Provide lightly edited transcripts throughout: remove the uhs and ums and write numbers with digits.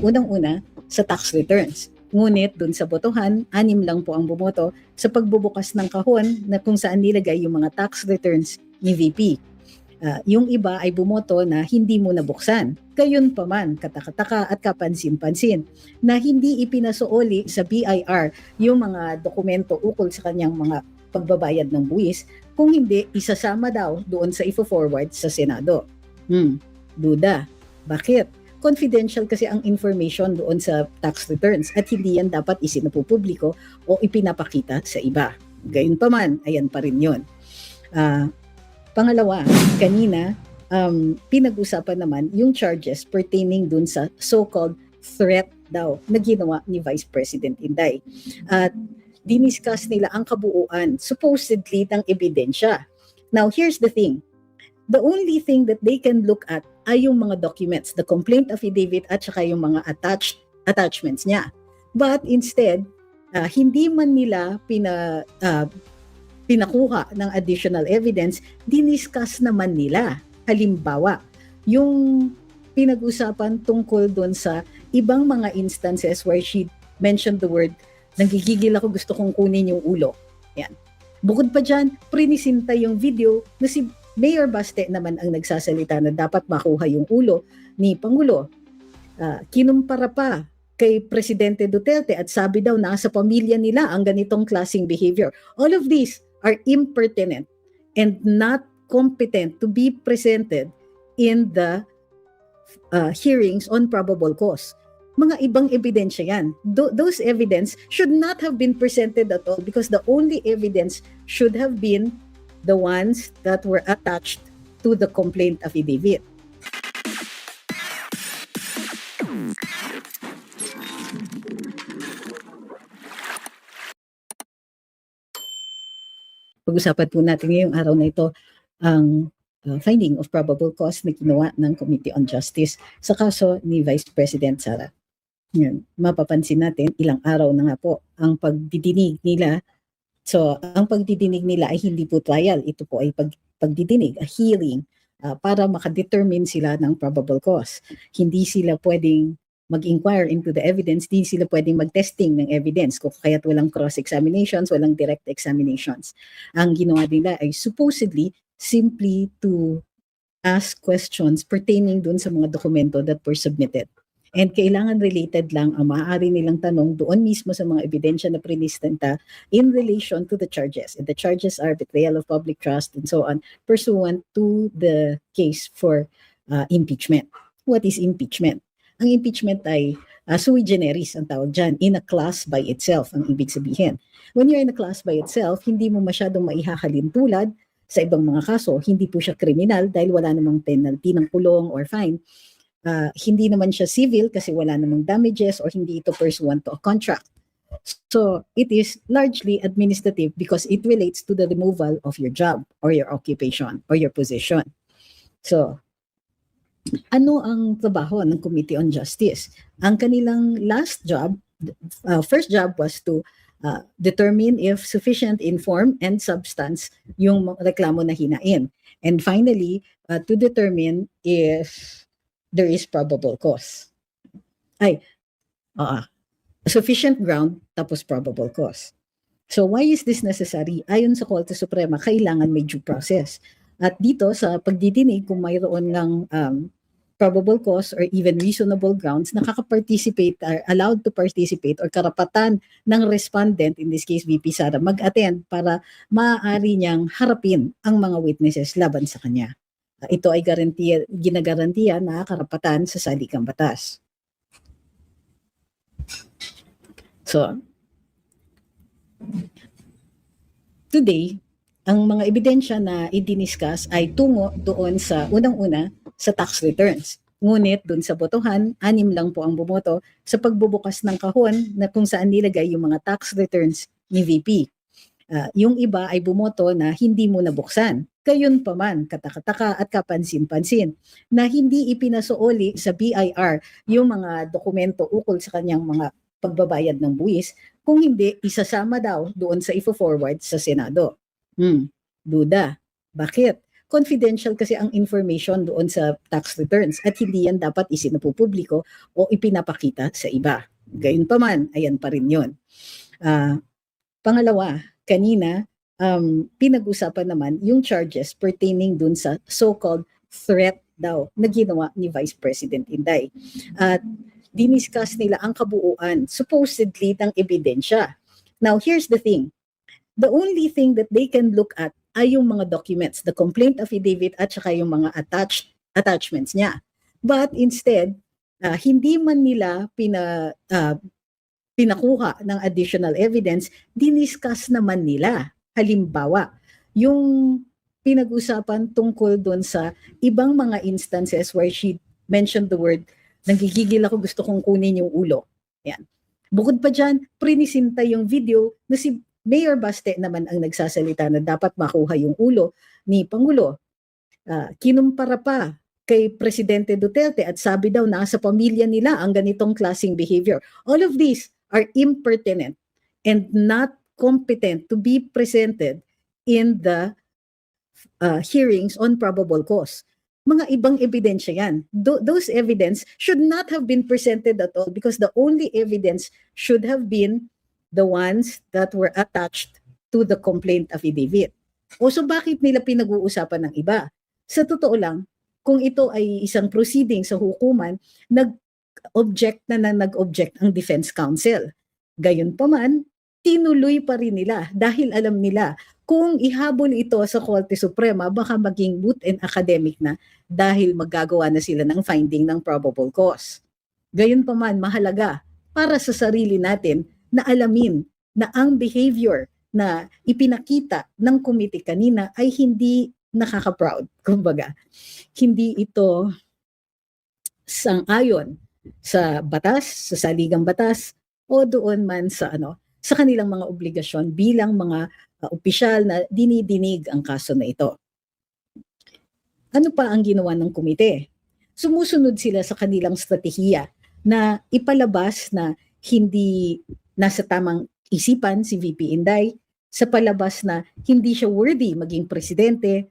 Unang-una, sa tax returns. Ngunit dun sa botohan, 6 lang po ang bumoto sa pagbubukas ng kahon na kung saan nilagay yung mga tax returns ni VP. Yung iba ay bumoto na hindi mo nabuksan. Gayunpaman, katakataka at kapansin-pansin na hindi ipinasuoli sa BIR yung mga dokumento ukol sa kanyang mga pagbabayad ng buwis, kung hindi, isasama daw doon sa ifo-forward sa Senado. Duda. Bakit? Confidential kasi ang information doon sa tax returns at hindi yan dapat isinapupubliko o ipinapakita sa iba. Gayunpaman, ayan pa rin yun. Pangalawa, kanina, pinag-usapan naman yung charges pertaining dun sa so-called threat daw na ginawa ni Vice President Inday. At diniscuss nila ang kabuuan, supposedly, ng ebidensya. Now, here's the thing. The only thing that they can look at ay yung mga documents, the complaint affidavit at saka yung mga attachments niya. But instead, hindi man nila pinakuha ng additional evidence, diniscuss naman nila. Halimbawa, yung pinag-usapan tungkol doon sa ibang mga instances where she mentioned the word, nagigigil ako, gusto kong kunin yung ulo. Yan. Bukod pa dyan, prinisinta yung video na si Mayor Baste naman ang nagsasalita na dapat makuha yung ulo ni Pangulo. Kinumpara pa kay Presidente Duterte at sabi daw na sa pamilya nila ang ganitong klaseng behavior. All of these are impertinent and not competent to be presented in the hearings on probable cause. Mga ibang ebidensya yan. Those evidence should not have been presented at all because the only evidence should have been the ones that were attached to the complaint affidavit. Pag-usapan po natin ngayong araw na ito ang finding of probable cause na ginawa ng Committee on Justice sa kaso ni Vice President Sara. Yan, mapapansin natin ilang araw na nga po ang pagdidinig nila. So, ang pagdidinig nila ay hindi po trial. Ito po ay pagdidinig, a hearing, para makadetermine sila ng probable cause. Hindi sila pwedeng mag-inquire into the evidence, hindi sila pwedeng mag-testing ng evidence, kung kaya't walang cross-examinations, walang direct examinations. Ang ginawa nila ay supposedly simply to ask questions pertaining dun sa mga dokumento that were submitted. And kailangan related lang ang maaari nilang tanong doon mismo sa mga ebidensya na prinisenta in relation to the charges. And the charges are betrayal of public trust and so on, pursuant to the case for impeachment. What is impeachment? Ang impeachment ay sui generis ang tawag dyan, in a class by itself ang ibig sabihin. When you're in a class by itself, hindi mo masyadong maihahalin tulad sa ibang mga kaso. Hindi po siya kriminal dahil wala namang penalty ng kulong or fine. Hindi naman siya civil kasi wala namang damages or hindi ito pursuant to a contract. So it is largely administrative because it relates to the removal of your job or your occupation or your position. So ano ang trabaho ng Committee on Justice? Ang kanilang first job was to determine if sufficient in form and substance yung reklamo na hinain. And finally, to determine if there is probable cause. Sufficient ground tapos probable cause. So why is this necessary? Ayon sa Korte Suprema, kailangan may due process. At dito sa pagdidinig, kung mayroon ng probable cause or even reasonable grounds, nakaka-participate, are allowed to participate or karapatan ng respondent, in this case VP Sara, mag-attend para maaari niyang harapin ang mga witnesses laban sa kanya. Ito ay ginagarantiya na karapatan sa saligang batas. So, today, ang mga ebidensya na i-discuss ay tungo doon sa unang-una sa tax returns. Ngunit doon sa botohan, 6 lang po ang bumoto sa pagbubukas ng kahon na kung saan nilagay yung mga tax returns ni VP. Yung iba ay bumoto na hindi mo nabuksan. Gayunpaman, katakataka at kapansin-pansin na hindi ipinasuoli sa BIR yung mga dokumento ukol sa kanyang mga pagbabayad ng buwis, kung hindi, isasama daw doon sa ifo-forward sa Senado. Duda. Bakit? confidential kasi ang information doon sa tax returns at hindi yan dapat isinapupubliko o ipinapakita sa iba. Gayunpaman, ayan pa rin yun. Pangalawa, kanina, pinag-usapan naman yung charges pertaining dun sa so-called threat daw na ginawa ni Vice President Inday. At diniscuss nila ang kabuuan, supposedly, ng ebidensya. Now, here's the thing. The only thing that they can look at ay yung mga documents, the complaint affidavit at saka yung mga attachments niya. But instead, hindi man nila pinakuha ng additional evidence, diniscuss naman nila. Halimbawa, yung pinag-usapan tungkol doon sa ibang mga instances where she mentioned the word, nagigigil ako, gusto kong kunin yung ulo. Yan. Bukod pa dyan, prinisinta yung video na si Mayor Baste naman ang nagsasalita na dapat makuha yung ulo ni Pangulo. Kinumpara pa kay Presidente Duterte at sabi daw na sa pamilya nila ang ganitong klaseng behavior. All of these are impertinent and not competent to be presented in the hearings on probable cause. Mga ibang ebidensya yan. Those evidence should not have been presented at all because the only evidence should have been the ones that were attached to the complaint affidavit. O so bakit nila pinag-uusapan ng iba? Sa totoo lang, kung ito ay isang proceeding sa hukuman, nag-object ang defense counsel. Gayunpaman, tinuloy pa rin nila dahil alam nila kung ihabol ito sa Korte Suprema, baka maging moot and academic na dahil maggagawa na sila ng finding ng probable cause. Gayunpaman, mahalaga para sa sarili natin na alamin na ang behavior na ipinakita ng committee kanina ay hindi nakaka-proud. Kumbaga, hindi ito sang-ayon sa batas, sa saligang batas, o doon man sa sa kanilang mga obligasyon bilang mga opisyal na dinidinig ang kaso na ito. Ano pa ang ginawa ng komite? Sumusunod sila sa kanilang strategiya na ipalabas na hindi nasa tamang isipan si VP Inday, sa palabas na hindi siya worthy maging presidente,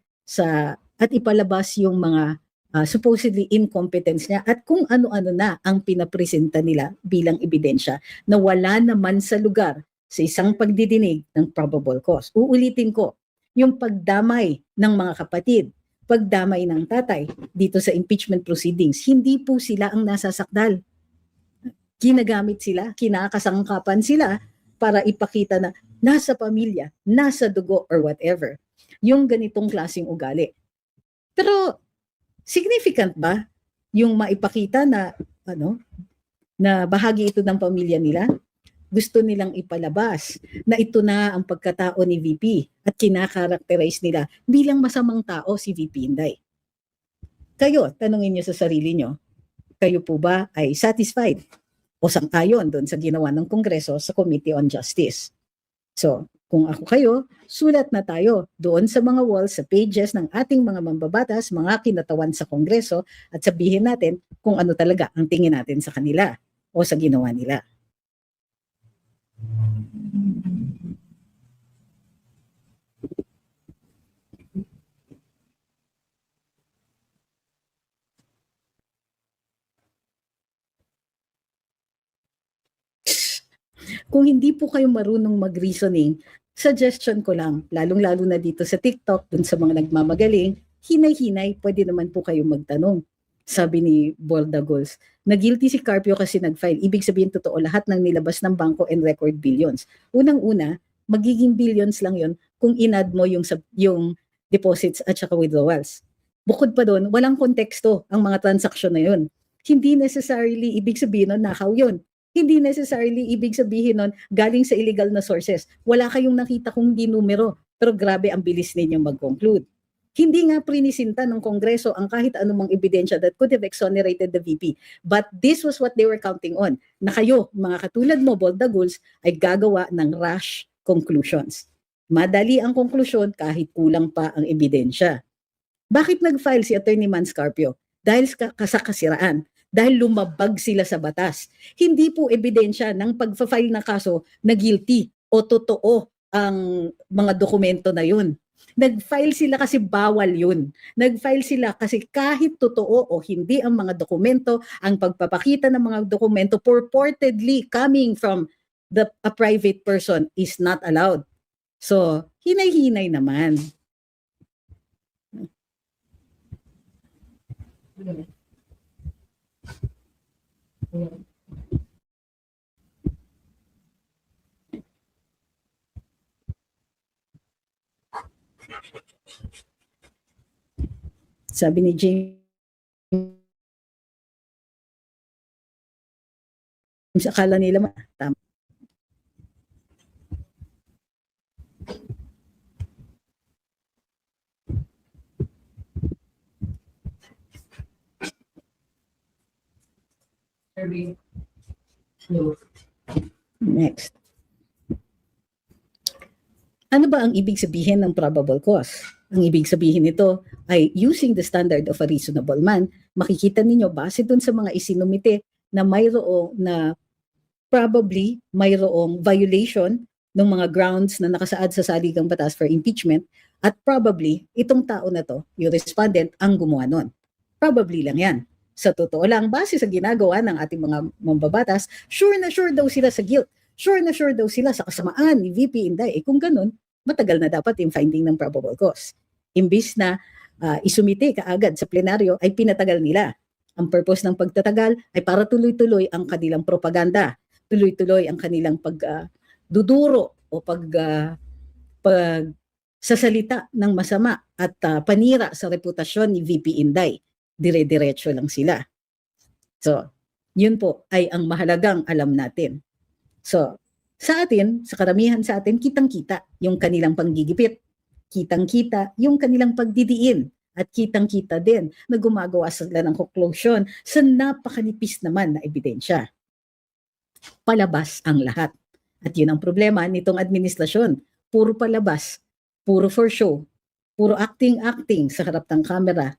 at ipalabas yung mga supposedly incompetence niya at kung ano-ano na ang pinapresenta nila bilang ebidensya na wala naman sa lugar sa isang pagdidinig ng probable cause. Uulitin ko, yung pagdamay ng mga kapatid, pagdamay ng tatay dito sa impeachment proceedings, hindi po sila ang nasasakdal. Ginagamit sila, kinakasangkapan sila para ipakita na nasa pamilya, nasa dugo or whatever. Yung ganitong klaseng ugali. Pero significant ba yung maipakita na na bahagi ito ng pamilya nila? Gusto nilang ipalabas na ito na ang pagkatao ni VP at kinakarakterize nila bilang masamang tao si VP Inday. Kayo, tanungin niyo sa sarili niyo, kayo po ba ay satisfied o sang-ayon doon sa ginawa ng Kongreso sa Committee on Justice? So, kung ako kayo, sulat na tayo doon sa mga walls, sa pages ng ating mga mambabatas, mga kinatawan sa Kongreso at sabihin natin kung ano talaga ang tingin natin sa kanila o sa ginawa nila. Kung hindi po kayo marunong mag-reasoning, suggestion ko lang, lalong-lalo na dito sa TikTok, dun sa mga nagmamagaling, hinay-hinay, pwede naman po kayo magtanong. Sabi ni Boldagols, na guilty si Carpio kasi nag-file. Ibig sabihin totoo lahat ng nilabas ng bangko and record billions. Unang-una, magiging billions lang yon kung inad mo yung deposits at saka withdrawals. Bukod pa doon, walang konteksto ang mga transaksyon na yun. Hindi necessarily ibig sabihin nun nakaw yun. Hindi necessarily ibig sabihin nun galing sa illegal na sources. Wala kayong nakita kung hindi numero, pero grabe ang bilis ninyong mag-conclude. Hindi nga prinisinta ng Kongreso ang kahit anumang ebidensya that could have exonerated the VP. But this was what they were counting on, na kayo, mga katulad mo, Boldaguls, ay gagawa ng rash conclusions. Madali ang konklusyon kahit kulang pa ang ebidensya. Bakit nag-file si Attorney Manscarpio? Dahil sa kasiraan. Dahil lumabag sila sa batas. Hindi po ebidensya ng pag-file na kaso na guilty o totoo ang mga dokumento na yun. Nag-file sila kasi bawal yun. Nag-file sila kasi kahit totoo o hindi ang mga dokumento, ang pagpapakita ng mga dokumento purportedly coming from a private person is not allowed. So, hinay-hinay naman. Sabi ni James, akala nila tama. Next. Ano ba ang ibig sabihin ng probable cause? Ang ibig sabihin nito ay using the standard of a reasonable man, makikita ninyo base dun sa mga isinumite na mayroong na probably mayroong violation ng mga grounds na nakasaad sa saligang batas for impeachment at probably itong tao na to, yung respondent, ang gumawa nun. Probably lang yan. Sa totoo lang, base sa ginagawa ng ating mga mambabatas, sure na sure daw sila sa guilt. Sure na sure daw sila sa kasamaan ni VP Inday. Kung ganun, matagal na dapat yung finding ng probable cause. Imbis na isumite kaagad sa plenaryo, ay pinatagal nila. Ang purpose ng pagtatagal ay para tuloy-tuloy ang kanilang propaganda. Tuloy-tuloy ang kanilang pagduduro o sasalita ng masama at panira sa reputasyon ni VP Inday. Dire-diretso lang sila. So, yun po ay ang mahalagang alam natin. So, sa atin, sa karamihan sa atin, kitang-kita yung kanilang panggigipit. Kitang-kita yung kanilang pagdidiin. At kitang-kita din na gumagawa sila ng conclusion sa napakanipis naman na ebidensya. Palabas ang lahat. At yun ang problema nitong administrasyon. Puro palabas, puro for show, puro acting-acting sa harap ng camera,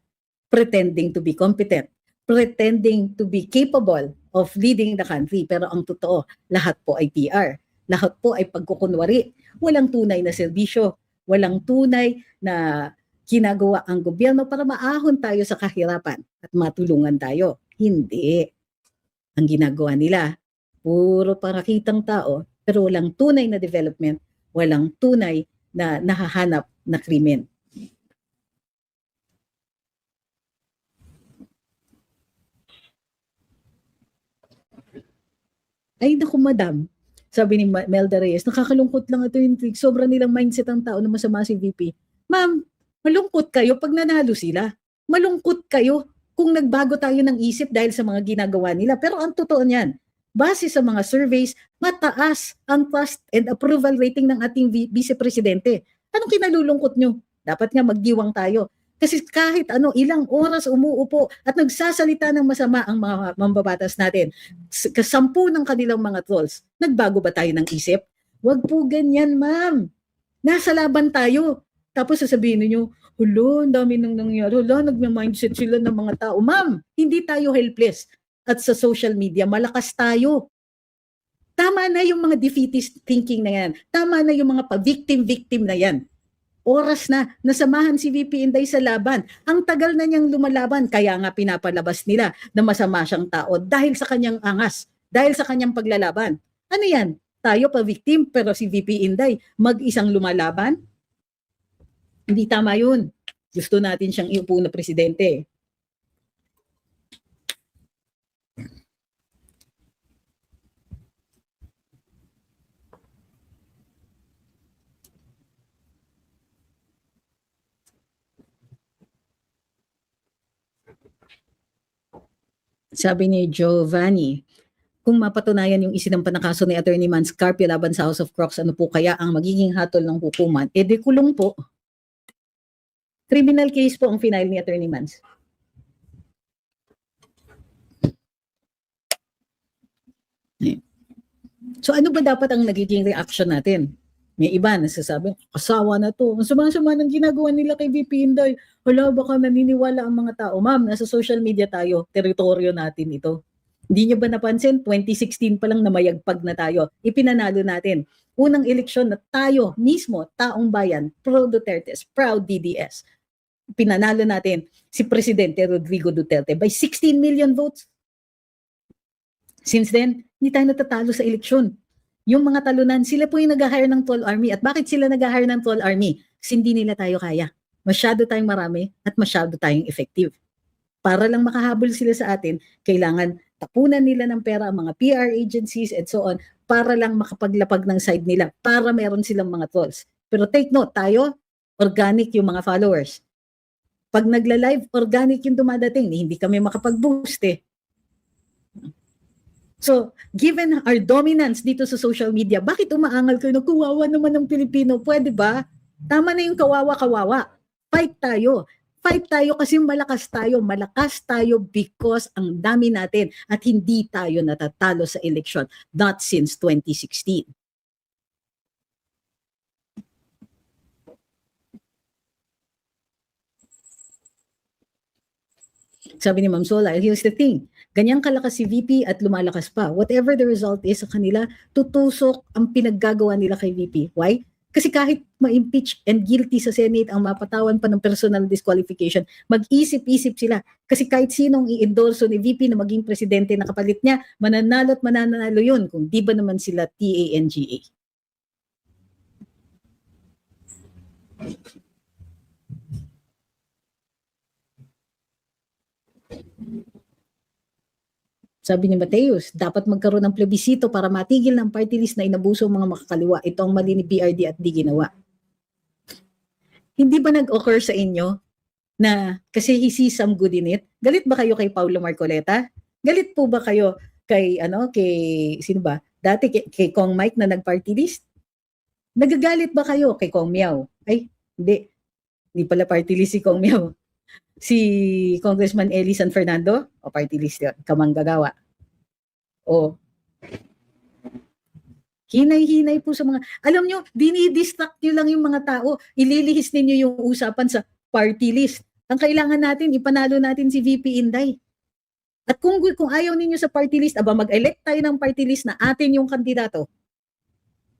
pretending to be competent, pretending to be capable of leading the country. Pero ang totoo, lahat po ay PR. Lahat po ay pagkukunwari. Walang tunay na serbisyo. Walang tunay na ginagawa ang gobyerno para maahon tayo sa kahirapan at matulungan tayo. Hindi. Ang ginagawa nila, puro parakitang tao, pero walang tunay na development, walang tunay na nahahanap na krimen. Ay naku madam, sabi ni Melda Reyes, nakakalungkot lang ito yung sobra nilang mindset ang tao na masama si VP. Ma'am, malungkot kayo pag nanalo sila. Malungkot kayo kung nagbago tayo ng isip dahil sa mga ginagawa nila. Pero ang totoo niyan, base sa mga surveys, mataas ang trust and approval rating ng ating vice-presidente. Anong kinalulungkot nyo? Dapat nga magdiwang tayo. Kasi kahit ilang oras umuupo at nagsasalita ng masama ang mga mambabatas natin, kasampu ng kanilang mga trolls, nagbago ba tayo ng isip? Wag po ganyan, ma'am. Nasa laban tayo. Tapos sasabihin niyo, hulo, ang dami nang nangyari. Hulo, nagme-mindset sila ng mga tao. Ma'am, hindi tayo helpless. At sa social media, malakas tayo. Tama na yung mga defeatist thinking na yan. Tama na yung mga pa-victim-victim na yan. Oras na nasamahan si VP Inday sa laban. Ang tagal na niyang lumalaban, kaya nga pinapalabas nila na masama siyang tao dahil sa kanyang angas, dahil sa kanyang paglalaban. Ano yan? Tayo pa victim pero si VP Inday mag-isang lumalaban? Hindi tama yun. Gusto natin siyang iupo na presidente. Sabi ni Giovanni, kung mapatunayan yung isinampan na kaso ni Attorney Mans Carpio laban sa House of Crocs, ano po kaya ang magiging hatol ng hukuman? E de kulong po. Criminal case po ang final ni Attorney Mans. So ano ba dapat ang nagiging reaction natin? May iba nasasabi, asawa na to. Ang sama-sama ng ginagawa nila kay VP Inday. Hala, baka naniniwala ang mga tao. Ma'am, nasa social media tayo. Teritoryo natin ito. Hindi niyo ba napansin, 2016 pa lang namayagpag na tayo. Ipinanalo natin. Unang eleksyon na tayo mismo, taong bayan, pro-Dutertes, proud DDS. Pinanalo natin si Presidente Rodrigo Duterte by 16 million votes. Since then, hindi tayo natatalo sa eleksyon. Yung mga talunan, sila po yung nag-hire ng Tall Army. At bakit sila nag-hire ng Tall Army? Kasi hindi nila tayo kaya. Masyado tayong marami at masyado tayong effective. Para lang makahabol sila sa atin, kailangan tapunan nila ng pera ang mga PR agencies and so on para lang makapaglapag ng side nila, para meron silang mga trolls. Pero take note, tayo, organic yung mga followers. Pag nagla-live, organic yung dumadating, hindi kami makapag-boost eh. So, given our dominance dito sa social media, bakit umaangal kayo na kawawa naman ng Pilipino? Pwede ba? Tama na yung kawawa-kawawa. Fight tayo. Fight tayo kasi malakas tayo. Malakas tayo because ang dami natin at hindi tayo natatalo sa eleksyon. Not since 2016. Sabi ni Ma'am Sola, here's the thing. Ganyang kalakas si VP at lumalakas pa. Whatever the result is sa kanila, tutusok ang pinaggagawa nila kay VP. Why? Kasi kahit ma-impeach and guilty sa Senate ang mapatawan pa ng personal disqualification, mag-isip-isip sila. Kasi kahit sinong i-endorso ni VP na maging presidente na kapalit niya, mananalo at mananalo yun kung di ba naman sila TANGA. Sabi ni Mateus, dapat magkaroon ng plebisito para matigil ng party list na inabuso ang mga makakaliwa. Ito ang mali ni PRD at di ginawa. Hindi ba nag-occur sa inyo na kasi he sees some good in it? Galit ba kayo kay Paulo Marcoleta? Galit po ba kayo kay sino ba? Dati kay Kong Mike na nag-party list? Nagagalit ba kayo kay Kong Miao? Ay, hindi. Hindi pala party list si Kong Miao. Si Congressman Eli San Fernando, o party list yun, kamanggagawa. O, hinay-hinay po sa mga, alam nyo, dinidistract nyo lang yung mga tao, ililihis ninyo yung usapan sa party list. Ang kailangan natin, ipanalo natin si VP Inday. At kung ayaw ninyo sa party list, mag-elect tayo ng party list na atin yung kandidato.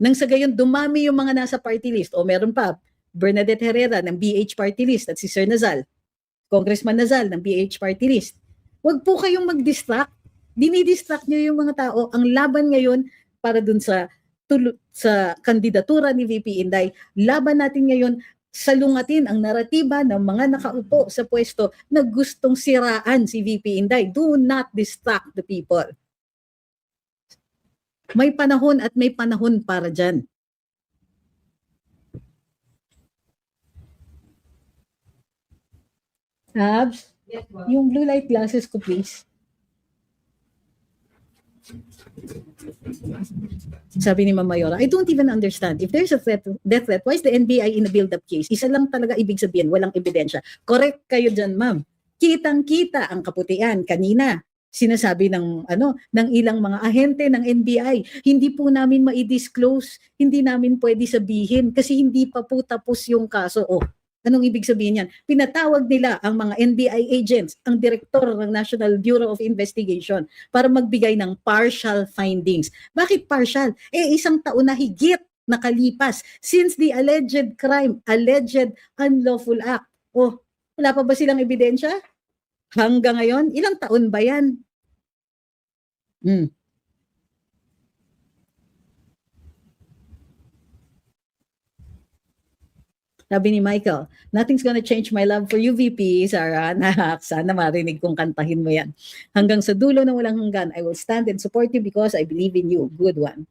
Nang sa gayon, dumami yung mga nasa party list. O meron pa, Bernadette Herrera ng BH party list at si Sir Nazal. Congressman Nazal ng PH party list. Huwag po kayong mag-distract. Dinidistract nyo yung mga tao. Ang laban ngayon para dun sa kandidatura ni VP Inday, laban natin ngayon salungatin ang naratiba ng mga nakaupo sa pwesto na gustong siraan si VP Inday. Do not distract the people. May panahon at may panahon para dyan. Abs, yung blue light glasses ko, please. Sabi ni Ma'am Mayora, I don't even understand. If there's a death threat, why is the NBI in a build-up case? Isa lang talaga ibig sabihin, walang ebidensya. Correct kayo dyan, ma'am. Kitang-kita ang kaputian. Kanina, sinasabi ng ilang mga ahente ng NBI, hindi po namin ma-disclose, hindi namin pwede sabihin kasi hindi pa po tapos yung kaso. Anong ibig sabihin yan? Pinatawag nila ang mga NBI agents, ang direktor ng National Bureau of Investigation para magbigay ng partial findings. Bakit partial? Isang taon na higit nakalipas since the alleged crime, alleged unlawful act. Wala pa ba silang ebidensya? Hanggang ngayon, ilang taon ba yan? Sabi ni Michael, nothing's gonna change my love for you, VP, Sarah. Sana marinig kong kantahin mo yan. Hanggang sa dulo na walang hanggan, I will stand and support you because I believe in you. Good one.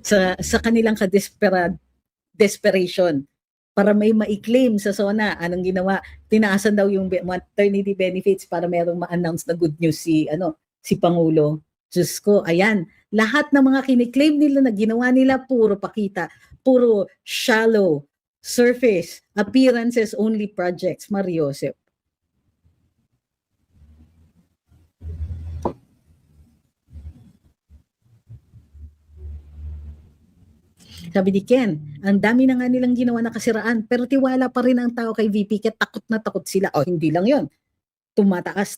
sa kanilang desperation para may ma-claim sa SONA. Anong ginawa? Tinaasan daw yung maternity benefits para merong ma-announce na good news si Pangulo. Diyos ko, ayan. Lahat ng mga kiniklaim nila na ginawa nila, puro pakita, puro shallow, surface, appearances only projects. Mariosep. Sabi ni Ken, ang dami na nga nilang ginawa na kasiraan, pero tiwala pa rin ang tao kay VP, kaya takot na takot sila. O hindi lang yon, tumataas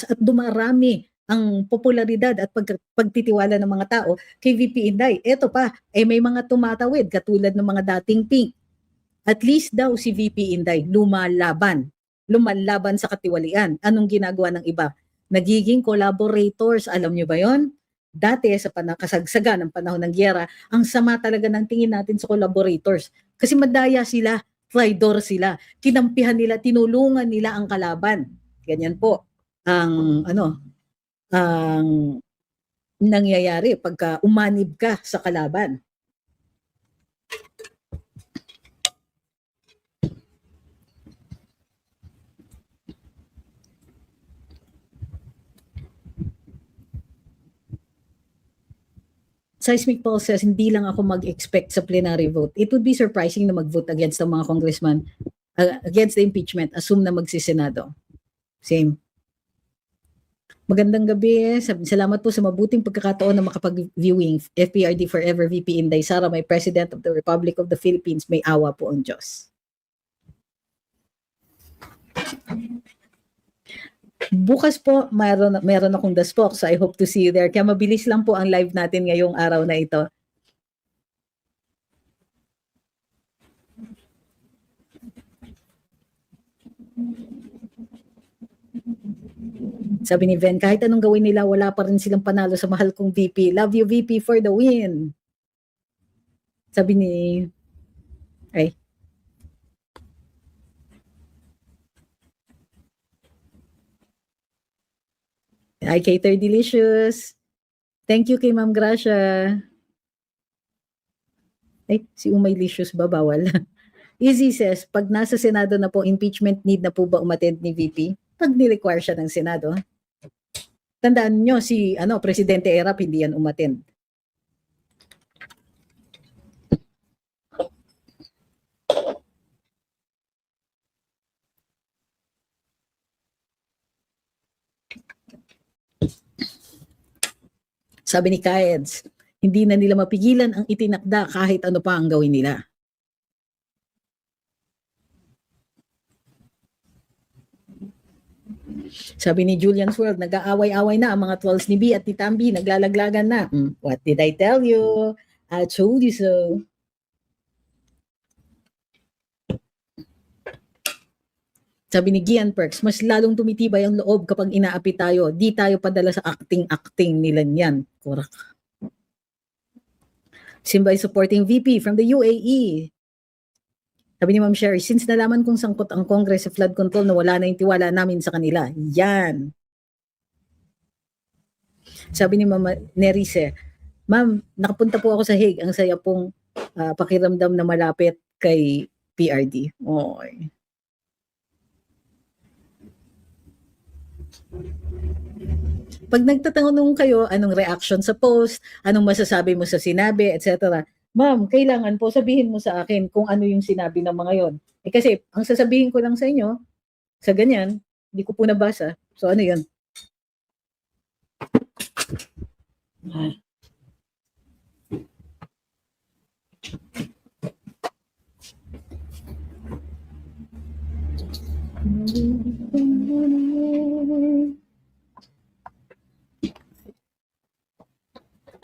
at dumarami ang popularidad at pagtitiwala ng mga tao kay VP Inday. Eto pa, may mga tumatawid katulad ng mga dating pink. At least daw si VP Inday lumalaban sa katiwalian. Anong ginagawa ng iba? Nagiging collaborators. Alam nyo ba yon? Dati sa kasagsagan ng panahon ng giyera, ang sama talaga ng tingin natin sa collaborators. Kasi madaya sila, traidor sila. Kinampihan nila, tinulungan nila ang kalaban. Ganyan po ang nangyayari pagka umanib ka sa kalaban. Seismic Paul says, hindi lang ako mag-expect sa plenary vote. It would be surprising na mag-vote against ang mga congressman against the impeachment. Assume na magsisenado. Same. Magandang gabi. Salamat po sa mabuting pagkakataon na makapag-viewing. FPRD Forever, VP Inday Sara, may President of the Republic of the Philippines. May awa po ang Diyos. Bukas po, meron akong daspok, so I hope to see you there. Kaya mabilis lang po ang live natin ngayong araw na ito. Sabi ni Ven, kahit anong gawin nila, wala pa rin silang panalo sa mahal kong VP. Love you, VP, for the win. Sabi ni... I Cater Delicious. Thank you kay Ma'am Gracia. Si Umay Licious ba? Bawal. Easy says, pag nasa Senado na po, impeachment need na po ba umattend ni VP? Pag ni-require siya ng Senado. Tandaan nyo, si Presidente Erap, hindi yan umattend. Sabi ni Kaeds, hindi na nila mapigilan ang itinakda kahit ano pa ang gawin nila. Sabi ni Julian's World, nag-aaway-away na ang mga trolls ni B at ni Tambi, naglalaglagan na. What did I tell you? I told you so. Sabi ni Gian Perks, mas lalong tumitibay ang loob kapag inaapi tayo. Di tayo padala sa acting-acting nila niyan. Korak. Simbay supporting VP from the UAE. Sabi ni Ma'am Sherry, since nalaman kong sangkot ang Congress sa flood control, na wala na yung tiwala namin sa kanila. Yan. Sabi ni Ma'am Nerice, Ma'am, nakapunta po ako sa Hague. Ang saya pong pakiramdam na malapit kay PRD. Oy. Pag nagtatanong kayo, anong reaction sa post, anong masasabi mo sa sinabi, etc. Ma'am, kailangan po sabihin mo sa akin kung ano yung sinabi ng mga yon. Kasi ang sasabihin ko lang sa inyo, sa ganyan, hindi ko po nabasa. So ano yun?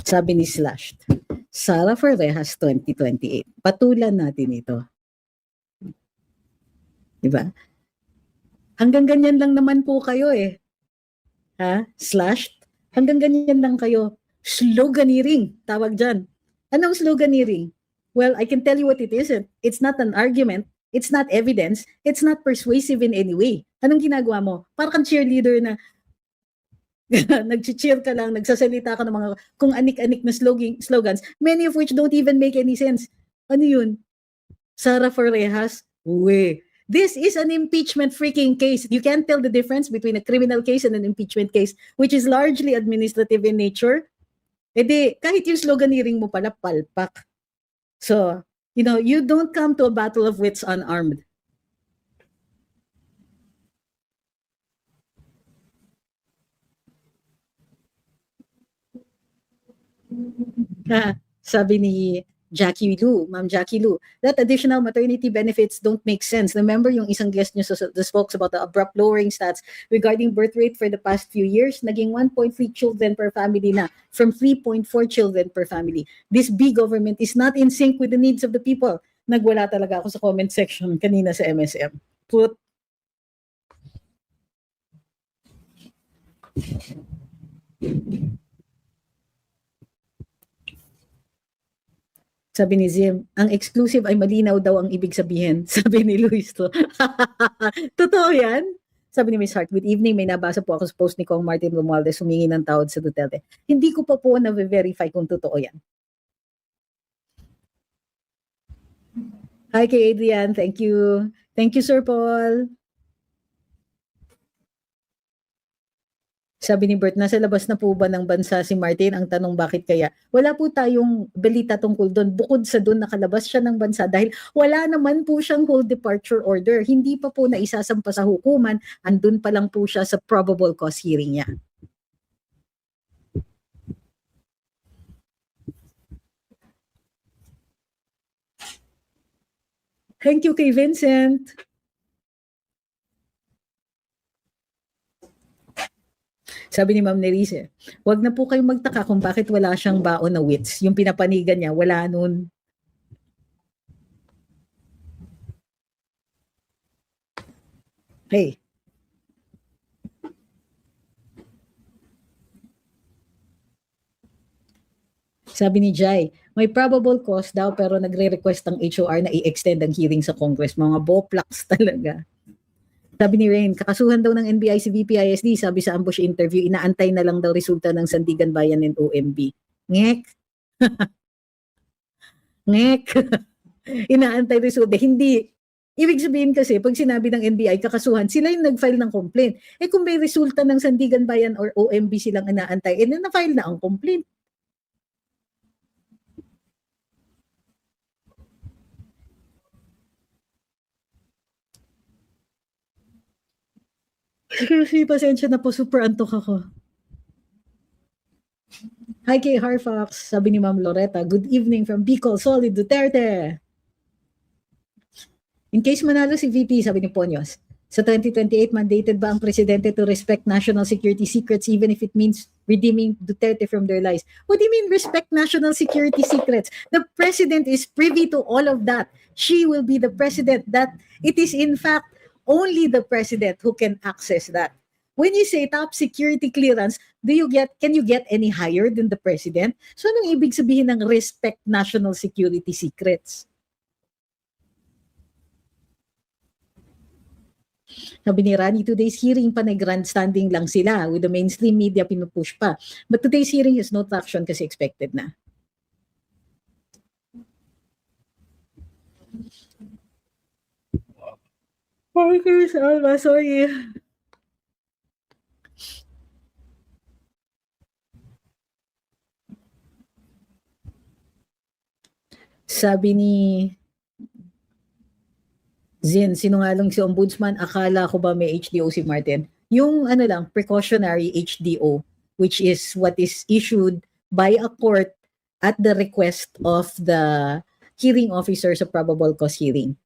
Sabi ni Slashed, Sara Ferrejas 2028. Patulan natin ito. Diba? Hanggang ganyan lang naman po kayo eh. Ha? Slashed? Hanggang ganyan lang kayo. Sloganeering, tawag dyan. Anong sloganeering? Well, I can tell you what it isn't. It's not an argument. It's not evidence. It's not persuasive in any way. Anong ginagawa mo? Parang cheerleader na nag-cheer ka lang, nagsasalita ka ng mga kung anik-anik na slogans, many of which don't even make any sense. Ano yun? Sara Ferrejas? Uwe. This is an impeachment freaking case. You can't tell the difference between a criminal case and an impeachment case, which is largely administrative in nature. Kahit yung sloganeering mo pala, palpak. So, you don't come to a battle of wits unarmed. Sabi ni Jackie Lu, Ma'am Jackie Lu, that additional maternity benefits don't make sense. Remember yung isang guest nyo spoke about the abrupt lowering stats regarding birth rate for the past few years, naging 1.3 children per family na from 3.4 children per family. This big government is not in sync with the needs of the people. Nagwala talaga ako sa comment section kanina sa MSM. Put Sabi ni Zim, ang exclusive ay malinaw daw ang ibig sabihin. Sabi ni Luis to. Totoo yan? Sabi ni Miss Hart, good evening, may nabasa po ako sa post ni Kong Martin Romualdez humingi ng tawad sa Duterte. Hindi ko pa po na-verify kung totoo yan. Hi kay Adrian, thank you. Thank you, Sir Paul. Sabi ni Bert, nasa labas na po ba ng bansa si Martin? Ang tanong, bakit kaya? Wala po tayong balita tungkol doon. Bukod sa doon, nakalabas siya ng bansa dahil wala naman po siyang whole departure order. Hindi pa po naisasampa sa hukuman. Andun pa lang po siya sa probable cause hearing niya. Thank you kay Vincent. Sabi ni Ma'am Nerise, wag na po kayong magtaka kung bakit wala siyang baon na wits. Yung pinapanigan niya, wala nun. Hey. Sabi ni Jai, may probable cause daw pero nagre-request ang HOR na i-extend ang hearing sa Congress. Mga boplax talaga. Sabi ni Rain, kakasuhan daw ng NBI si VPISD, sabi sa ambush interview, inaantay na lang daw resulta ng Sandigan Bayan and OMB. Ngek. Ngek. Inaantay resulta. Hindi. Ibig sabihin kasi, pag sinabi ng NBI, kakasuhan, sila yung nag-file ng complaint. Eh kung may resulta ng Sandigan Bayan or OMB silang inaantay, eh na-file na ang complaint. Kasi pasensya na po, super antok ako. Hi kay Harfax, sabi ni Ma'am Loretta, good evening from Bicol, Solid Duterte. In case manalo si VP, sabi ni Ponyos, sa 2028 mandated ba ang presidente to respect national security secrets even if it means redeeming Duterte from their lies? What do you mean respect national security secrets? The president is privy to all of that. She will be the president. That it is in fact only the president who can access that. When you say top security clearance, can you get any higher than the president? So anong ibig sabihin ng respect national security secrets? Sabi ni Rani, today's hearing pa grandstanding lang sila. With the mainstream media, pinupush pa. But today's hearing is no traction kasi expected na. Okay, Salva, sorry. Sabi ni Zin, sinungaling si Ombudsman, akala ko ba may HDO si Martin? Yung precautionary HDO, which is what is issued by a court at the request of the hearing officer sa probable cause hearing.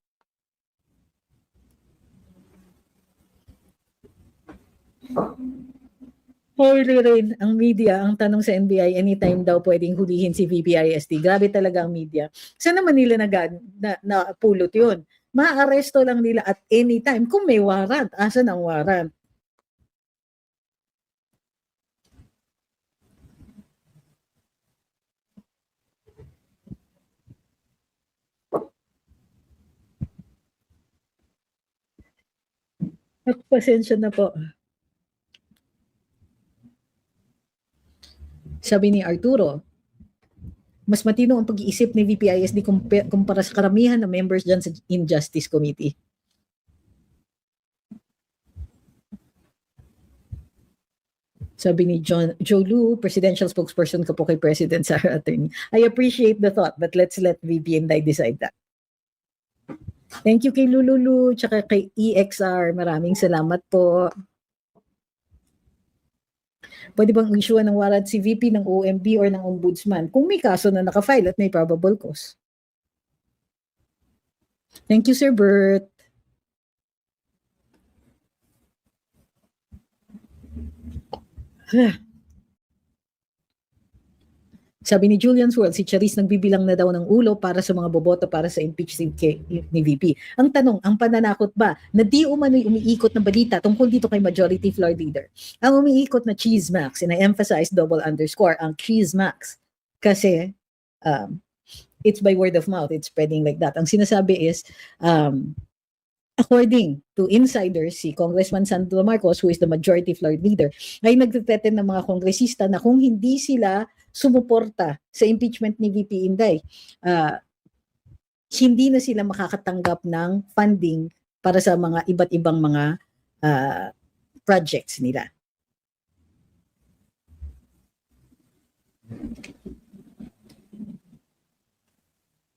Holy rain, ang media, ang tanong sa NBI, anytime daw pwedeng hulihin si VPISD. Grabe talaga ang media. Saan naman nila napulot yun? Maaresto lang nila at anytime kung may warrant. Asan ang warrant? At pasensya na po. Sabi ni Arturo, mas matino ang pag-iisip ni VPISD kumpara sa karamihan ng members dyan sa Injustice Committee. Sabi ni Joe Lu, presidential spokesperson ka po kay President Sara Attorney. I appreciate the thought, but let's let VP and I decide that. Thank you kay Lululu, tsaka kay EXR. Maraming salamat po. Pwede bang issue ng warrant si VP ng OMB or ng Ombudsman kung may kaso na nakafile at may probable cause? Thank you, Sir Bert. Sabi ni Julian Swirl, si Charis nagbibilang na daw ng ulo para sa mga boboto para sa impeachment ni VP. Ang tanong, ang pananakot ba na di umano'y umiikot na balita tungkol dito kay Majority Floor Leader? Ang umiikot na Cheesemax, and I emphasize double underscore, ang Cheesemax. Kasi it's by word of mouth, it's spreading like that. Ang sinasabi is, according to insiders, si Congressman Sandro Marcos, who is the Majority Floor Leader, ay nagtiteten ng mga kongresista na kung hindi sila sumuporta sa impeachment ni VP Inday, hindi na sila makakatanggap ng funding para sa mga iba't ibang mga projects nila.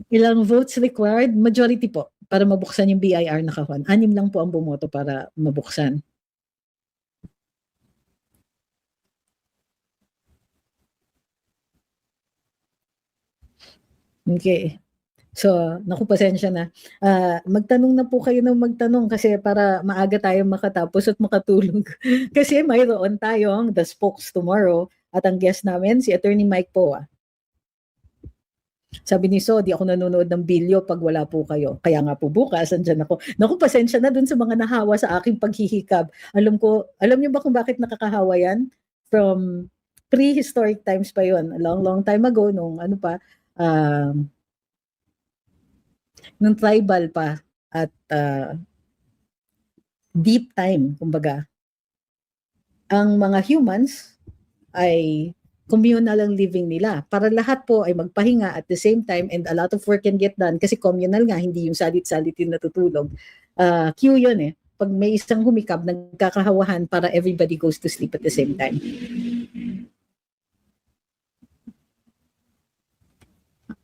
Ilang votes required? Majority po para mabuksan yung BIR na kahon. 6 lang po ang bumoto para mabuksan. Okay. So, naku, pasensya na. Magtanong na po kayo ng magtanong kasi para maaga tayong makatapos at makatulog. Kasi mayroon tayong The Spokes tomorrow at ang guest namin si Attorney Mike Poa. Sabi ni So, di ako nanonood ng Bilyo pag wala po kayo. Kaya nga po bukas, andyan ako. Naku, pasensya na dun sa mga nahawa sa aking paghihikab. Alam niyo ba kung bakit nakakahawa yan? From prehistoric times pa yon, a long time ago, nung ano pa, nung tribal pa at deep time, kumbaga. Ang mga humans ay communal ang living nila. Para lahat po ay magpahinga at the same time and a lot of work can get done kasi communal nga, hindi yung salit-salit yung natutulog. Cue yun eh. Pag may isang humikab, nagkakahawahan para everybody goes to sleep at the same time.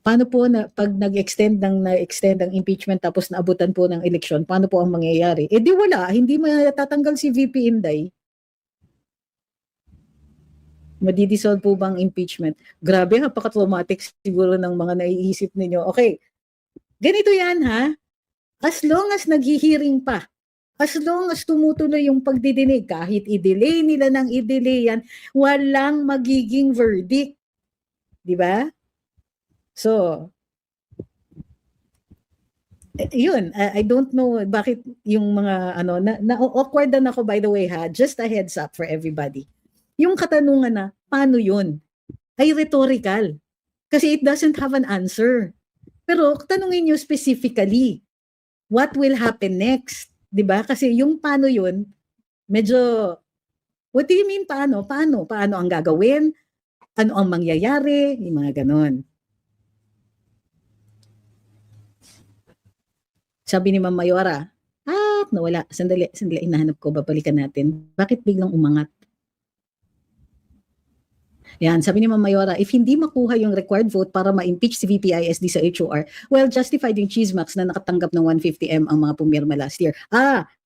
Paano po na pag nag-extend ang impeachment tapos naabutan po ng eleksyon, paano po ang mangyayari? Eh di wala, hindi matatanggal si VP Inday. Madidissolve po bang impeachment? Grabe, napaka-traumatic siguro ng mga naiisip ninyo. Okay, ganito yan ha. As long as naghihiring pa, as long as tumutuloy yung pagdidinig, kahit i-delay nila ng i-delay yan, walang magiging verdict. Di ba? So, yun, I don't know bakit yung mga na-awkward na ako, by the way ha, just a heads up for everybody. Yung katanungan na, paano yun? Ay rhetorical. Kasi it doesn't have an answer. Pero tanungin nyo specifically, what will happen next? Diba? Kasi yung paano yun, medyo, what do you mean paano? Paano ang gagawin? Ano ang mangyayari? Yung mga ganon. Sabi ni Ma'am Mayora, nawala. Sandali, hinahanap ko, babalikan natin. Bakit biglang umangat? Yan, sabi ni Ma'am Mayora, if hindi makuha yung required vote para ma-impeach si VPISD sa HOR, well, justified yung Cheesemax na nakatanggap ng 150M ang mga pumirma last year.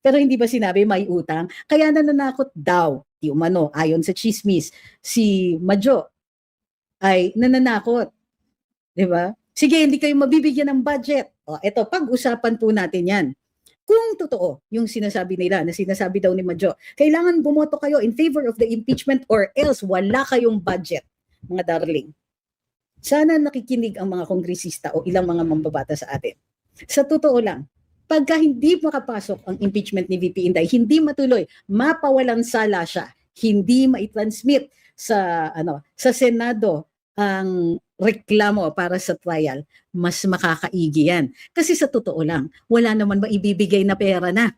Pero hindi ba sinabi may utang? Kaya nananakot daw, di umano, ayon sa chismis, si Majo ay nananakot. Diba? Sige, hindi kayo mabibigyan ng budget. Eto, pag-usapan po natin yan. Kung totoo yung sinasabi nila, na sinasabi daw ni Majo, kailangan bumoto kayo in favor of the impeachment or else wala kayong budget, mga darling. Sana nakikinig ang mga kongresista o ilang mga mambabata sa atin. Sa totoo lang, pagka hindi makapasok ang impeachment ni VP Inday, hindi matuloy, mapawalan sala siya, hindi maitransmit sa Senado ang reklamo para sa trial, mas makakaigi yan. Kasi sa totoo lang, wala naman maibibigay na pera na.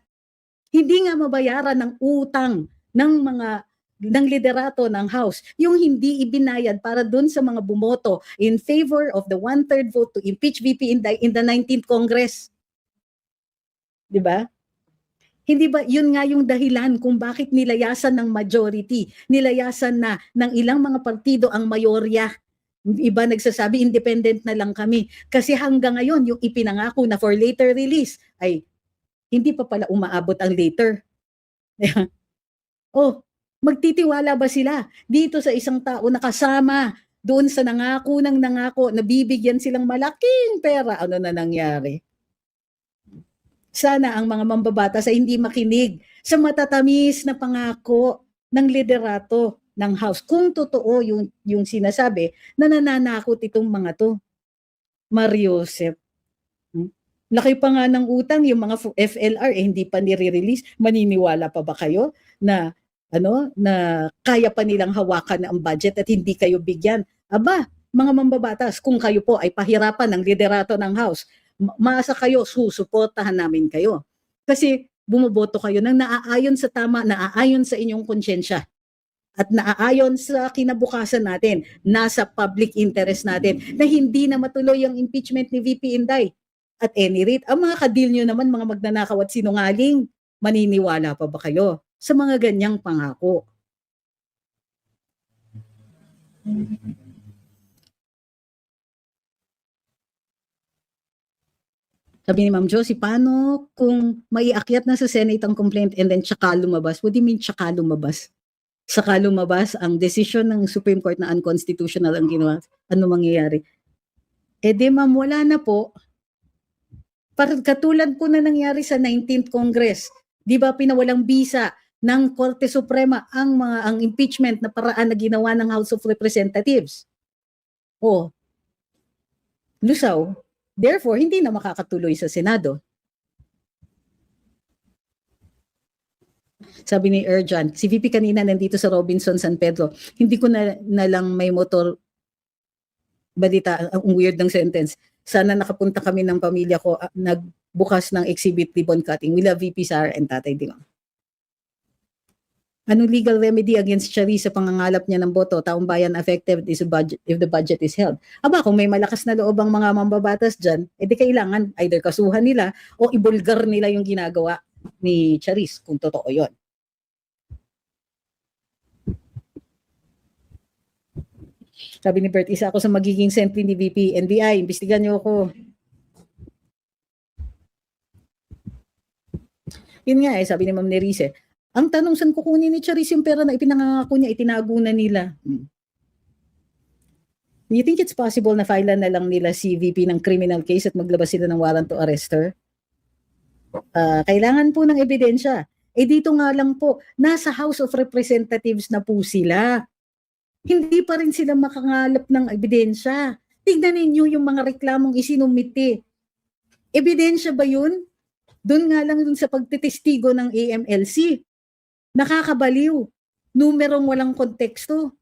Hindi nga mabayaran ng utang ng liderato ng House, yung hindi ibinayad para dun sa mga bumoto in favor of the 1/3 vote to impeach VP Inday in the 19th Congress. Diba? Hindi ba yun nga yung dahilan kung bakit nilayasan ng majority, nilayasan na ng ilang mga partido ang mayorya. Iba nagsasabi, independent na lang kami. Kasi hanggang ngayon, yung ipinangako na for later release, ay hindi pa pala umaabot ang later. Magtitiwala ba sila dito sa isang tao na kasama doon sa nangako ng nangako na bibigyan silang malaking pera? Ano na nangyari? Sana ang mga mambabatas ay hindi makinig sa matatamis na pangako ng liderato ng House. Kung totoo yung sinasabi na nananakot itong mga to. Mariosep. Laki pa nga ng utang yung mga FLR hindi pa nire-release. Maniniwala pa ba kayo na na kaya pa nilang hawakan ang budget at hindi kayo bigyan? Aba, mga mambabatas, kung kayo po ay pahirapan ng liderato ng House, maasa kayo, susuportahan namin kayo. Kasi bumoboto kayo ng naaayon sa tama, naaayon sa inyong konsyensya at naaayon sa kinabukasan natin, nasa public interest natin na hindi na matuloy ang impeachment ni VP Inday. At any rate, ang mga kadil nyo naman, mga magnanakaw at sinungaling, maniniwala pa ba kayo sa mga ganyang pangako? Sabi ni Ma'am Josie, paano kung maiakyat na sa Senate ang complaint and then tsaka lumabas? What do you mean tsaka lumabas? Saka lumabas ang desisyon ng Supreme Court na unconstitutional ang ginawa. Ano mangyayari? Eh di ma'am, wala na po. Katulad po na nangyari sa 19th Congress. Di ba pinawalang bisa ng Korte Suprema ang impeachment na paraan na ginawa ng House of Representatives? O, lusaw. Therefore, hindi na makakatuloy sa Senado. Sabi ni Erjan, si VP kanina nandito sa Robinson San Pedro, hindi ko na lang may motor balita, ang weird ng sentence. Sana nakapunta kami ng pamilya ko, nagbukas ng exhibit ribbon cutting. We love VP Sara and Tatay Digong. Anong legal remedy against Charis sa pangangalap niya ng boto? Taong bayan affected is if the budget is held. Aba, kung may malakas na loob ang mga mambabatas dyan, edi kailangan either kasuhan nila o ibulgar nila yung ginagawa ni Charis, kung totoo yon. Sabi ni Bert, isa ako sa magiging sentry ni VP NBI. Imbestigan niyo ako. Yun nga sabi ni Ma'am Nerice. Ang tanong, saan kukunin ni Charis yung pera na ipinangako niya, itinago na nila? Do you think it's possible na filean na lang nila si VP ng criminal case at maglabas sila ng warrant to arrest her? Kailangan po ng ebidensya. Dito nga lang po, nasa House of Representatives na po sila. Hindi pa rin sila makangalap ng ebidensya. Tignan ninyo yung mga reklamong isinumite. Ebidensya ba yun? Doon nga lang dun sa pagtitestigo ng AMLC. Nakakabaliw. Numerong walang konteksto.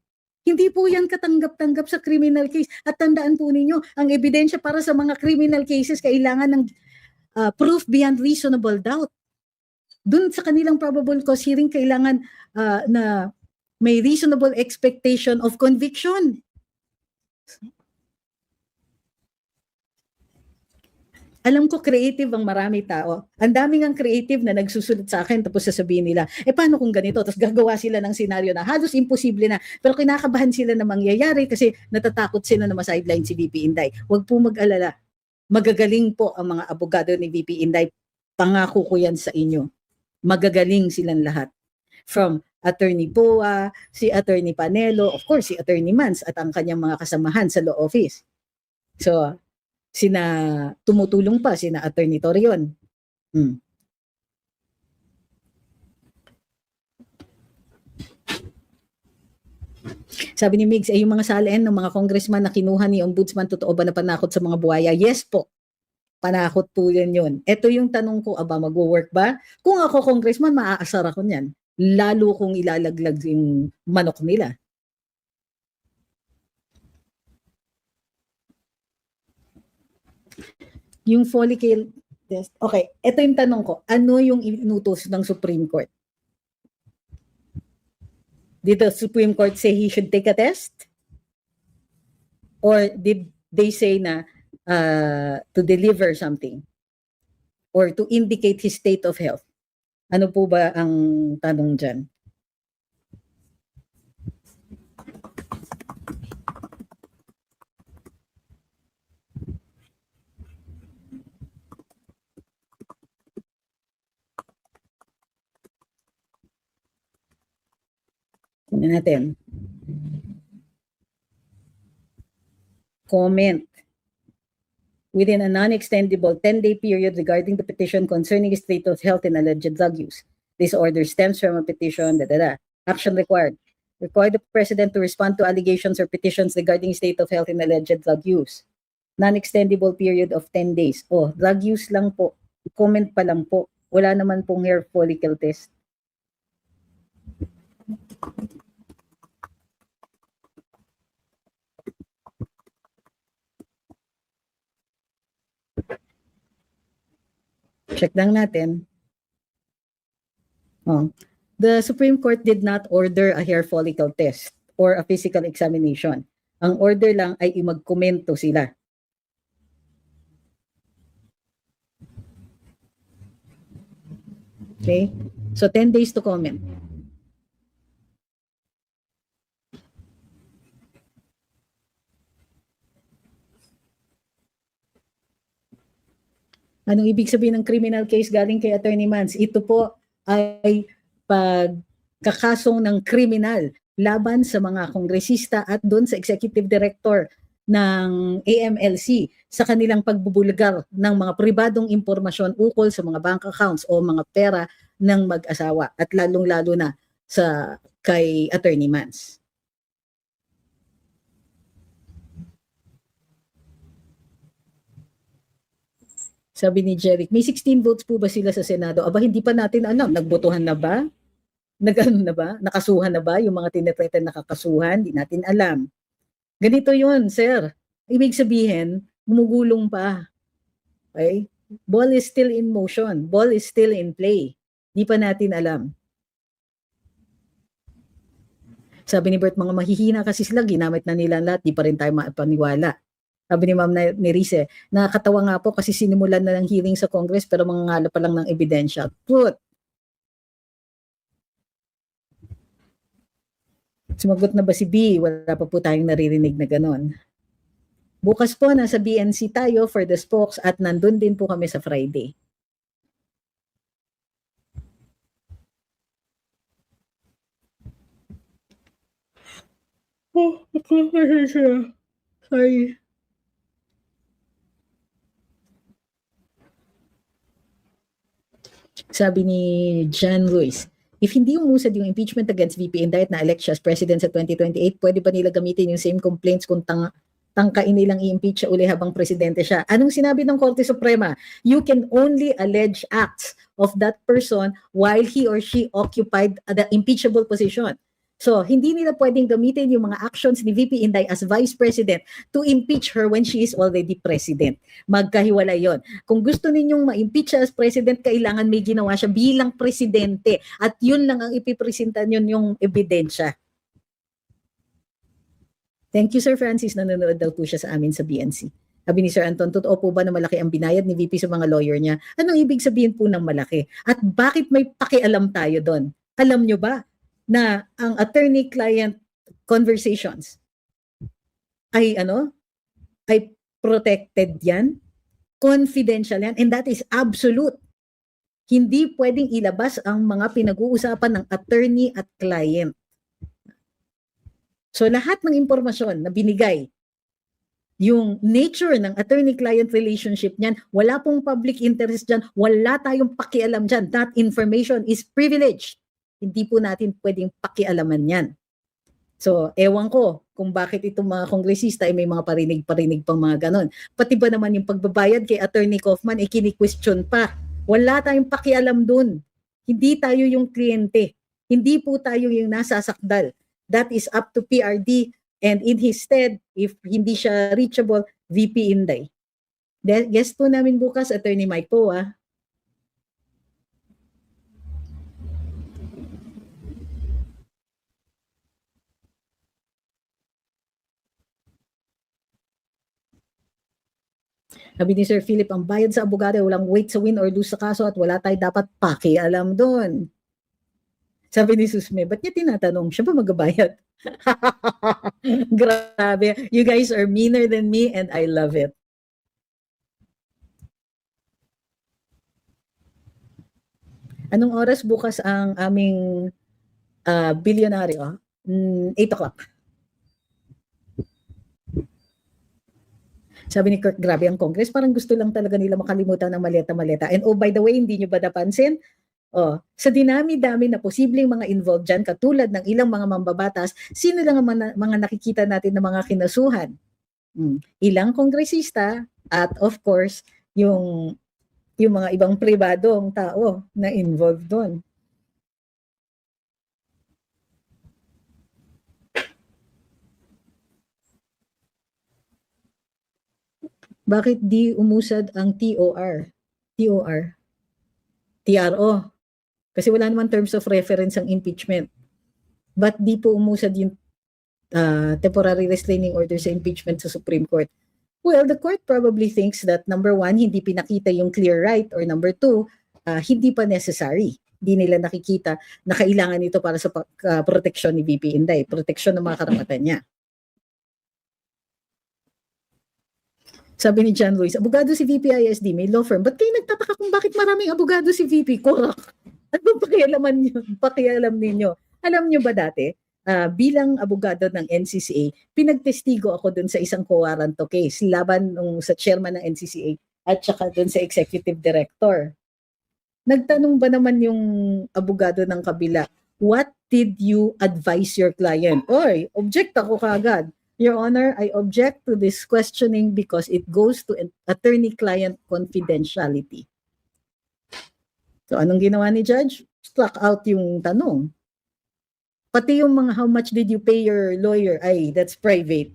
Hindi po yan katanggap-tanggap sa criminal case. At tandaan po ninyo, ang ebidensya para sa mga criminal cases, kailangan ng proof beyond reasonable doubt. Doon sa kanilang probable cause hearing, kailangan na may reasonable expectation of conviction. Alam ko creative ang marami tao. Ang daming ang creative na nagsusulat sa akin tapos sasabihin nila, paano kung ganito? Tapos gagawa sila ng senaryo na halos imposible na. Pero kinakabahan sila na mangyayari kasi natatakot sila na ma-sideline si VP Inday. Huwag po mag-alala. Magagaling po ang mga abogado ni VP Inday. Pangako ko yan sa inyo. Magagaling silang lahat. From Attorney Poa, si Attorney Panelo, of course si Attorney Mans at ang kanyang mga kasamahan sa law office. So, tumutulong pa sina Attorney Torion. Sabi ni Migs, yung mga salain ng mga congressman na kinuha ni Ombudsman, totoo ba na panakot sa mga buhaya? Yes po. Panakot po yun. Ito yung tanong ko, mag-work ba? Kung ako congressman, maaasar ako niyan. Lalo kung ilalaglag yung manok nila. Yung follicle test. Okay, ito yung tanong ko. Ano yung inutos ng Supreme Court? Did the Supreme Court say he should take a test? Or did they say na to deliver something? Or to indicate his state of health? Ano po ba ang tanong dyan? Tingnan natin. Comment. Within a non-extendable 10-day period regarding the petition concerning the state of health and alleged drug use. This order stems from a petition, Action required. Require the President to respond to allegations or petitions regarding state of health and alleged drug use. Non-extendable period of 10 days. Oh, drug use lang po. Comment pa lang po. Wala naman pong hair follicle test. Check lang natin. Oh. The Supreme Court did not order a hair follicle test or a physical examination. Ang order lang ay imagkomento sila. Okay? So 10 days to comment. Anong ibig sabihin ng criminal case galing kay Attorney Mans? Ito po ay pagkakasong ng kriminal laban sa mga kongresista at doon sa executive director ng AMLC sa kanilang pagbubulgar ng mga pribadong impormasyon ukol sa mga bank accounts o mga pera ng mag-asawa at lalong-lalo na sa kay Attorney Mans. Sabi ni Jeric, may 16 votes po ba sila sa Senado? Aba, hindi pa natin alam. Nagbotohan na ba? Nag-ano na ba? Nakasuhan na ba? Yung mga tinetretan nakakasuhan? Hindi natin alam. Ganito yun, sir. Ibig sabihin, gumugulong pa. Okay? Ball is still in motion. Ball is still in play. Hindi pa natin alam. Sabi ni Bert, mga mahihina kasi sila, ginamit na nila lahat, di pa rin tayo mapaniwala. Sabi ni Ma'am Nerise, nakakatawa nga po kasi sinimulan na ng hearing sa Congress pero mga ngala pa lang ng ebidensya. Truth. Sumagot na ba si B? Wala pa po tayong naririnig na ganon. Bukas po nasa BNC tayo for the spokes at nandun din po kami sa Friday. Oh, sorry. Sabi ni John Lewis, if hindi umusad yung impeachment against VP Inday at na-elect siya as president sa 2028, pwede ba nila gamitin yung same complaints kung tangkain nilang i-impeach siya uli habang presidente siya? Anong sinabi ng Korte Suprema? You can only allege acts of that person while he or she occupied the impeachable position. So, hindi nila pwedeng gamitin yung mga actions ni VP Inday as vice president to impeach her when she is already president. Magkahiwalay yon. Kung gusto ninyong ma-impeach siya as president, kailangan may ginawa siya bilang presidente. At yun lang ang ipipresenta nyo yung ebidensya. Thank you, Sir Francis. Nanonood daw po siya sa amin sa BNC. Sabi ni Sir Anton, totoo po ba na malaki ang binayad ni VP sa mga lawyer niya? Anong ibig sabihin po ng malaki? At bakit may pakialam tayo doon? Alam nyo ba na ang attorney-client conversations ay protected yan, confidential yan, and that is absolute. Hindi pwedeng ilabas ang mga pinag-uusapan ng attorney at client. So lahat ng impormasyon na binigay, yung nature ng attorney-client relationship niyan, wala pong public interest dyan, wala tayong pakialam dyan. That information is privileged. Hindi po natin pwedeng pakialaman yan. So, ewan ko kung bakit itong mga kongresista ay may mga parinig pang mga ganon. Pati ba naman yung pagbabayad kay Attorney Kaufman, kini-question pa. Wala tayong pakialam dun. Hindi tayo yung kliyente. Hindi po tayo yung nasasakdal. That is up to PRD, and in his stead, if hindi siya reachable, VP Inday. Guest po namin bukas, Attorney Mike po. Sabi ni Sir Philip, ang bayad sa abogado, walang wait sa win or lose sa kaso at wala tayo dapat pakialam doon. Sabi ni Susme, ba't niya tinatanong? Siya ba magabayad? Grabe. You guys are meaner than me and I love it. Anong oras bukas ang aming bilyonaryo? 8 o'clock. Sabi ni Kirk, grabe ang Congress, parang gusto lang talaga nila makalimutan ng maleta-maleta. And oh, by the way, hindi nyo ba napansin? Oh, sa dinami-dami na posibleng mga involved dyan, katulad ng ilang mga mambabatas, sino lang ang mga nakikita natin na mga kinasuhan? Ilang kongresista at of course, yung mga ibang pribadong tao na involved doon. Bakit di umusad ang TOR? TRO. Kasi wala naman terms of reference ang impeachment. But di po umusad yung temporary restraining order sa impeachment sa Supreme Court? Well, the court probably thinks that number one, hindi pinakita yung clear right, or number two, hindi pa necessary. Hindi nila nakikita na kailangan ito para sa proteksyon ni VP Inday, proteksyon ng mga karapatan niya. Sabi ni John Luis, abogado si VP ISD, may law firm. Ba't kayo nagtataka kung bakit maraming abogado si VP? Correct. At pakialam ninyo? Alam nyo ba dati, bilang abogado ng NCCA, pinagtestigo ako dun sa isang co-warranto case laban sa chairman ng NCCA at saka dun sa executive director. Nagtanong ba naman yung abogado ng kabila, what did you advise your client? Oy, object ako kagad. Your Honor, I object to this questioning because it goes to attorney-client confidentiality. So anong ginawa ni Judge? Struck out yung tanong. Pati yung mga how much did you pay your lawyer, ay, that's private.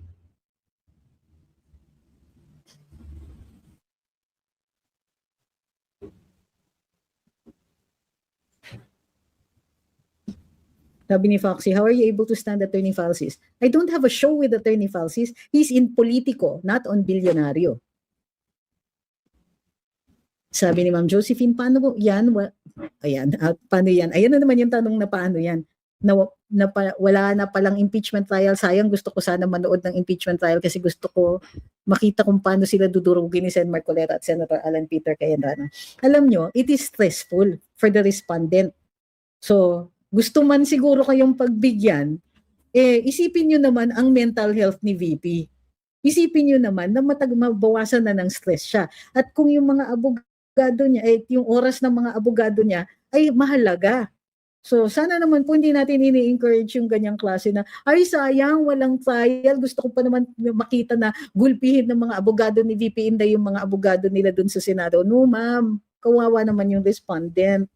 Sabi ni Foxy, how are you able to stand Attorney Falsis? I don't have a show with Attorney Falsis. He's in Politico, not on Bilyonaryo. Sabi ni Ma'am Josephine, paano yan? Ayan, paano yan? Ayan na naman yung tanong na paano yan. Wala na palang impeachment trial. Sayang, gusto ko sana manood ng impeachment trial kasi gusto ko makita kung paano sila dudurugin ni Sen. Marcoleta at Senator Alan Peter Cayetano. Alam nyo, it is stressful for the respondent. So, gusto man siguro kayong pagbigyan, isipin nyo naman ang mental health ni VP. Isipin nyo naman na mabawasan na ng stress siya. At kung yung mga abogado niya, yung oras ng mga abogado niya ay mahalaga. So sana naman po hindi natin ini-encourage yung ganyang klase na, ay sayang, walang trial. Gusto ko pa naman makita na gulpihin ng mga abogado ni VP Inday yung mga abogado nila dun sa Senado. No ma'am, kawawa naman yung respondent.